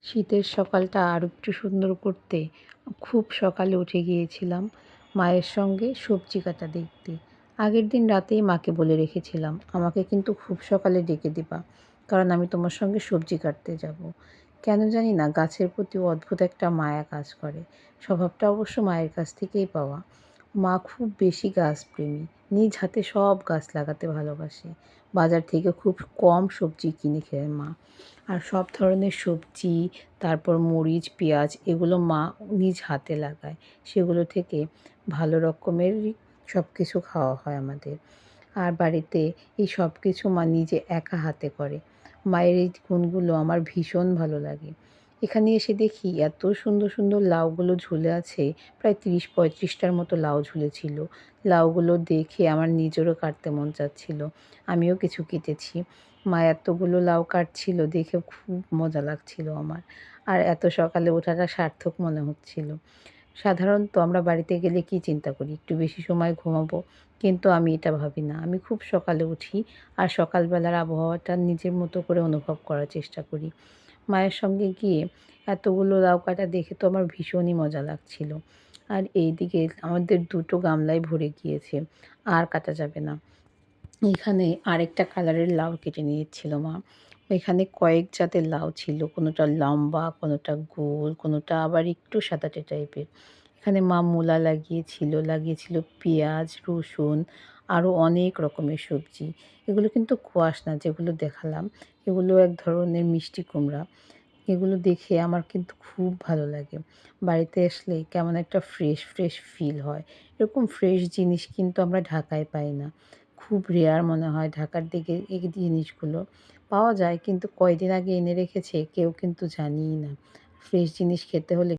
শীতের সকালটা আরও একটু সুন্দর করতে খুব সকালে উঠে গিয়েছিলাম মায়ের সঙ্গে সবজি কাটা দেখতে। আগের দিন রাতেই মাকে বলে রেখেছিলাম, আমাকে কিন্তু খুব সকালে ডেকে দিবা, কারণ আমি তোমার সঙ্গে সবজি কাটতে যাব। কেন জানি না গাছের প্রতি অদ্ভুত একটা মায়া কাজ করে। স্বভাবটা অবশ্য মায়ের কাছ থেকেই পাওয়া। মা খুব বেশি গাছপ্রেমী, নিজ হাতে সব গাছ লাগাতে ভালোবাসে। বাজার থেকে খুব কম সবজি কিনে খেয়ে মা। আর সব ধরনের সবজি, তারপর মরিচ, পেঁয়াজ এগুলো মা নিজ হাতে লাগায়। সেগুলো থেকে ভালো রকমেরই সব কিছু খাওয়া হয় আমাদের। আর বাড়িতে এই সব কিছু মা নিজে একা হাতে করে। মায়ের এই গুণগুলো আমার ভীষণ ভালো লাগে। এখানে এসে দেখি এত সুন্দর সুন্দর লাউগুলো ঝুলে আছে, প্রায় ৩০-৩৫টার মতো লাউ ঝুলেছিল। লাউগুলো দেখে আমার নিজেরও কাটতে মন চাচ্ছিল। আমিও কিছু কেটেছি। মা এতগুলো লাউ কাটছিল দেখে খুব মজা লাগছিল আমার। আর এত সকালে ওঠাটা সার্থক মনে হচ্ছিল। সাধারণত আমরা বাড়িতে গেলে কি চিন্তা করি? একটু বেশি সময় ঘুমাবো। কিন্তু আমি এটা ভাবি না। আমি খুব সকালে উঠি আর সকালবেলার আবহাওয়াটা নিজের মতো করে অনুভব করার চেষ্টা করি। মায়ের সঙ্গে গিয়ে এতগুলো লাউ কাটা দেখে তো আমার ভীষণই মজা লাগছিল। আর এইদিকে আমাদের ২টো গামলাই ভরে গিয়েছে। আর কাটা যাবে না। এখানে আরেকটা কালারের লাউ কেটে নিয়েছিল মা। এখানে কয়েক জাতের লাউ ছিল। কোনোটা লম্বা, কোনোটা গোল, কোনোটা আবার একটু সাদাটে টাইপের। এখানে মা মূলা লাগিয়েছিল পেঁয়াজ, রসুন, আরও অনেক রকমের সবজি। এগুলো কিন্তু কোয়াশ না যেগুলো দেখালাম। এগুলো এক ধরনের মিষ্টি কুমড়া। এগুলো দেখে আমার কিন্তু খুব ভালো লাগে। বাড়িতে আসলে কেমন একটা ফ্রেশ, ফ্রেশ ফিল হয়। এরকম ফ্রেশ জিনিস কিন্তু আমরা ঢাকায় পাই না। খুব রেয়ার মনে হয় ঢাকার দিকে এই জিনিসগুলো। পাওয়া যায় কিন্তু কয়দিন আগে এনে রেখেছে কেউ কিন্তু জানিই না। ফ্রেশ জিনিস খেতে হলে